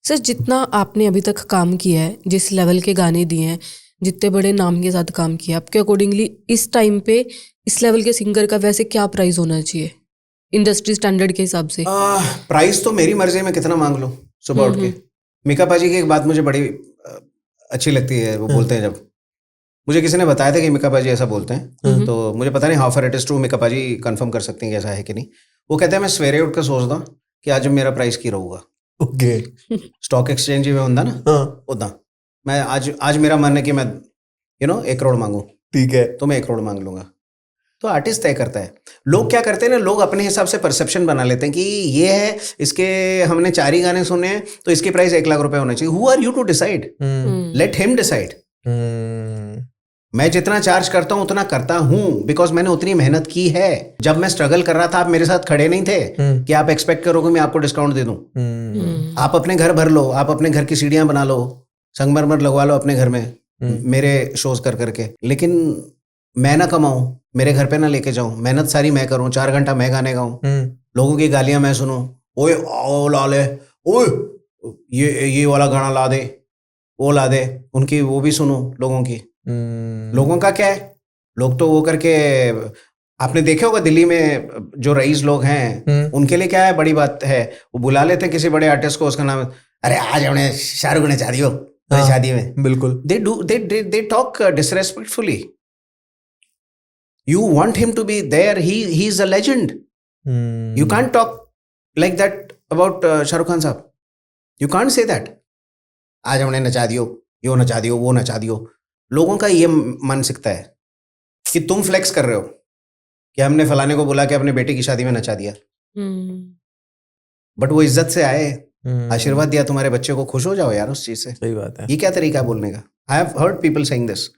Sir जितना आपने अभी तक काम किया है, जिस लेवल के गाने दिए हैं, जितने बड़े नाम के साथ काम किया, आपके अकॉर्डिंगली इस टाइम पे इस लेवल के सिंगर का वैसे क्या प्राइस होना चाहिए इंडस्ट्री स्टैंडर्ड के हिसाब से? प्राइस तो मेरी मर्जी में कितना मांग लो सुबह उठ के। मीका पाजी की एक बात मुझे बड़ी अच्छी लगती है, वो बोलते हैं, जब मुझे किसी ने बताया था कि मीका पाजी ऐसा बोलते हैं, तो मुझे पता नहीं how far it is true, Mika paaji confirm कर सकती हैं कि ऐसा है कि नहीं। वो कहते हैं मैं सवेरे उठ कर सोचता हूँ कि आज मेरा प्राइस की रहूगा। ओके। स्टॉक एक्सचेंज में होता ना, उदा मैं आज मेरा मन है कि मैं 1 करोड़ मांगू, ठीक है, तो मैं 1 करोड़ मांग लूंगा। तो आर्टिस्ट तय करता है। लोग क्या करते हैं ना, लोग अपने हिसाब से परसेप्शन बना लेते हैं कि ये है, इसके हमने 4 ही गाने सुने हैं तो इसकी प्राइस 1 लाख रुपए होना चाहिए। Who are you to decide? Let him decide. मैं जितना चार्ज करता हूं उतना करता हूं, बिकॉज मैंने उतनी मेहनत की है। जब मैं स्ट्रगल कर रहा था आप मेरे साथ खड़े नहीं थे कि आप एक्सपेक्ट करोगे मैं आपको डिस्काउंट दे दूं। आप अपने घर भर लो, आप अपने घर की सीढ़ियां बना लो, संगमरमर लगवा लो अपने घर में मेरे शोज कर करके, लेकिन मैं ना कमाऊं, मेरे घर पे ना लेके जाऊं, मेहनत सारी मैं करूं, 4 घंटा मैं गाने गाऊं, लोगों की गालियां मैं सुनूं, ओए ओ ला ले, ओए ये वाला गाना ला दे, वो ला दे, उनकी वो भी सुनूं लोगों की। लोगों का क्या है, लोग तो वो करके, आपने देखे होगा दिल्ली में जो रईस लोग हैं उनके लिए क्या है बड़ी बात है, वो बुला लेते हैं किसी बड़े आर्टिस्ट को, उसका नाम, अरे आज हमने शाहरुख ने शादी हो शादी में, बिल्कुल they talk disrespectfully. You want him to be there. He is a legend. You can't talk like that about Shah Rukh Khan साहब. You can't say that. आज हमने नचा दियो, यो नचा दियो, वो नचा दियो। लोगों का ये मन सिकता है कि तुम फ्लेक्स कर रहे हो कि हमने फलाने को बुला के अपने बेटे की शादी में नचा दिया, बट वो इज्जत से आए, आशीर्वाद दिया तुम्हारे बच्चे को, खुश हो जाओ यार उस चीज से। सही बात है। ये क्या तरीका है बोलने का? I have heard people saying this,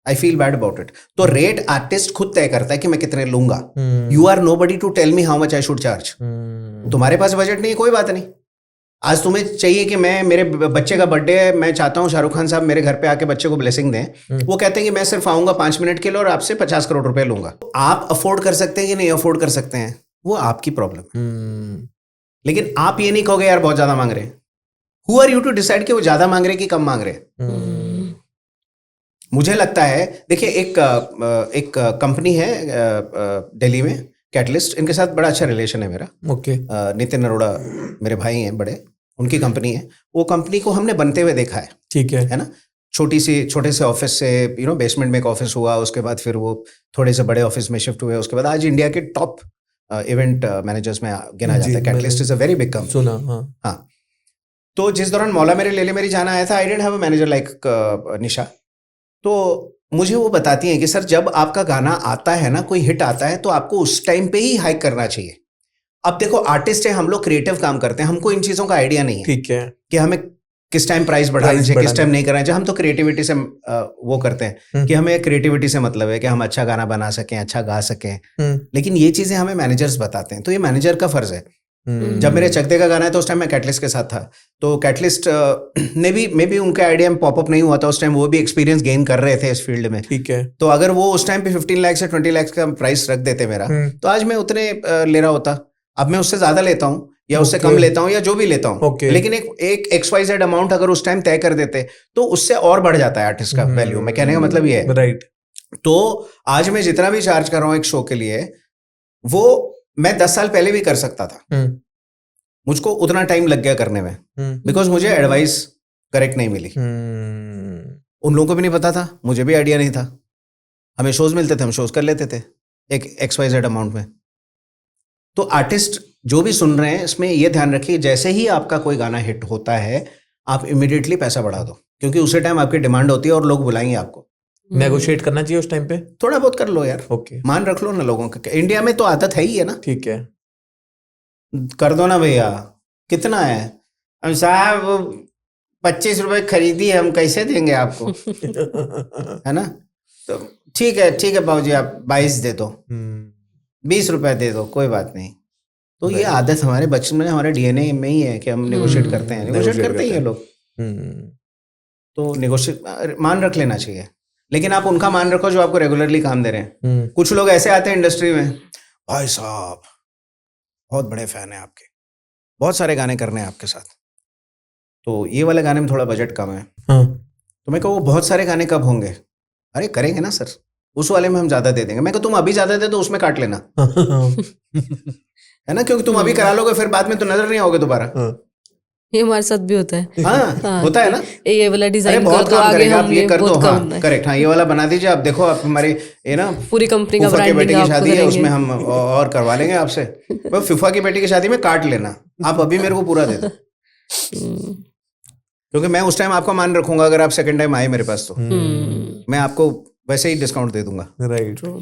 I feel bad about it. तो रेट आर्टिस्ट खुद तय करता है कि मैं कितने लूंगा। You are nobody to tell me how much I should charge. तुम्हारे पास बजट नहीं है, कोई बात नहीं। आज तुम्हें चाहिए कि मैं, मेरे बच्चे का बर्थडे है, मैं चाहता हूँ शाहरुख खान साहब मेरे घर पे आके बच्चे को ब्लेसिंग दें। वो कहते हैं कि मैं सिर्फ आऊंगा 5 मिनट के लिए और आपसे 50 करोड़ रुपए लूंगा। आप अफोर्ड कर सकते हैं कि नहीं अफोर्ड कर सकते हैं, वो आपकी प्रॉब्लम है। लेकिन आप ये नहीं कहोगे यार बहुत ज्यादा मांग रहे हैं। Who are you to decide कि वो ज्यादा मांग रहे कि कम मांग रहे? मुझे लगता है, देखिए एक कंपनी है दिल्ली में, कैटलिस्ट, इनके साथ बड़ा अच्छा रिलेशन है मेरा। ओके। नितिन अरोड़ा मेरे भाई हैं बड़े, उनकी कंपनी है। वो कंपनी को हमने बनते हुए देखा है, ठीक है ना। छोटे से ऑफिस से बेसमेंट में एक ऑफिस हुआ, उसके बाद फिर वो थोड़े से बड़े ऑफिस में शिफ्ट हुए, उसके बाद आज इंडिया के टॉप इवेंट मैनेजर्स में गिना जाता है। Catalyst is a very big company. सुना, हाँ। तो जिस दौरान मौला मेरे लेले मेरी जाना आया था, I didn't have a manager like Nisha. तो मुझे वो बताती हैं कि सर जब आपका गाना आता है ना, कोई हिट आता है, तो आपको उस टाइम पे ही हाइक करना चाहिए। अब देखो आर्टिस्ट है, हम लोग क्रिएटिव काम करते हैं, हमको इन चीजों का आइडिया नहीं है, ठीक है, कि हमें किस टाइम प्राइस बढ़ाना चाहिए, किस टाइम नहीं करना चाहिए। हम तो क्रिएटिविटी से वो करते हैं कि हमें क्रिएटिविटी से मतलब है कि हम अच्छा गाना बना सकें, अच्छा गा सकें। लेकिन ये चीजें हमें मैनेजर्स बताते हैं, तो ये मैनेजर का फर्ज है। जब मेरे चकदे का गाना है तो उस टाइम मैं कैटलिस्ट के साथ था, तो कैटलिस्ट ने भी मे बी उनका आइडिया में पॉपअप नहीं हुआ था उस टाइम, वो भी एक्सपीरियंस गेन कर रहे थे इस फील्ड में। ठीक है। तो अगर वो उस टाइम पे 15 लाख से 20 लाख का प्राइस रख देते मेरा, तो आज मैं उतने ले रहा होता। अब मैं उससे ज्यादा लेता हूँ या उससे कम लेता हूँ या जो भी लेता हूँ, लेकिन एक XYZ अमाउंट अगर उस टाइम तय कर देते तो उससे और बढ़ जाता है आर्टिस्ट का वैल्यू। मैं कहने का मतलब ये है, राइट। तो आज मैं जितना भी चार्ज कर रहा हूँ एक शो के लिए, वो मैं 10 साल पहले भी कर सकता था। मुझको उतना टाइम लग गया करने में, बिकॉज मुझे एडवाइस करेक्ट नहीं मिली। उन लोगों को भी नहीं पता था, मुझे भी आइडिया नहीं था। हमें शोज मिलते थे, हम शोज कर लेते थे एक XYZ अमाउंट में। तो आर्टिस्ट जो भी सुन रहे हैं, इसमें यह ध्यान रखिए, जैसे ही आपका कोई गाना हिट होता है आप इमीडिएटली पैसा बढ़ा दो, क्योंकि उसी टाइम आपकी डिमांड होती है और लोग बुलाएंगे आपको। नेगोशिएट करना चाहिए उस टाइम पे, थोड़ा बहुत कर लो यार। ओके। मान रख लो ना लोगों का, इंडिया में तो आदत है ही है ना। ठीक है, कर दो ना भैया, कितना है? हम साहब 25 रुपए खरीदी, हम कैसे देंगे आपको? है ना। तो ठीक है बाबूजी, आप 22 दे दो, 20 रुपए दे दो, कोई बात नहीं। तो ये आदत हमारे बचपन में, हमारे DNA में ही है कि हम नेगोशिएट करते हैं, नेगोशिएट करते ही हैं लोग। तो नेगोशिएट मान रख लेना चाहिए, लेकिन आप उनका मान रखो जो आपको रेगुलरली काम दे रहे हैं। कुछ लोग ऐसे आते हैं इंडस्ट्री में, भाई साहब बहुत बड़े फैन है आपके, बहुत सारे गाने करने हैं आपके साथ, तो ये वाले गाने में थोड़ा बजट कम है। हाँ तो मैं कहूँ वो बहुत सारे गाने कब होंगे? अरे करेंगे ना सर, उस वाले में हम ज्यादा दे देंगे। मैं कहूँ तुम अभी ज्यादा दे दो, उसमें काट लेना, है ना, क्योंकि तुम अभी करा लोगे फिर बाद में तो नजर नहीं आओगे दोबारा। ये हमारे साथ भी होता है। हाँ होता है ना। ये वाला अरे डिजाइन कर बहुत दो, काम आगे करेगा, आप ये हमने कर दो, बहुत हाँ करना है। करेक्ट, हाँ ये वाला बना दीजिए आप, देखो आप हमारी ये ना पूरी कंपनी का फूफा की बेटी ब्रांडिंग की आपको शादी है, करेंगे। उसमें हम और करवा लेंगे आपसे। वो फूफा की बेटी की शादी में काट लेना, आप अभी मेरे को पूरा दे दो, हम्म, क्योंकि मैं उस टाइम आपका मान रखूंगा। अगर आप सेकंड टाइम आए मेरे पास तो मैं आपको वैसे ही डिस्काउंट दे दूंगा। राइट। true.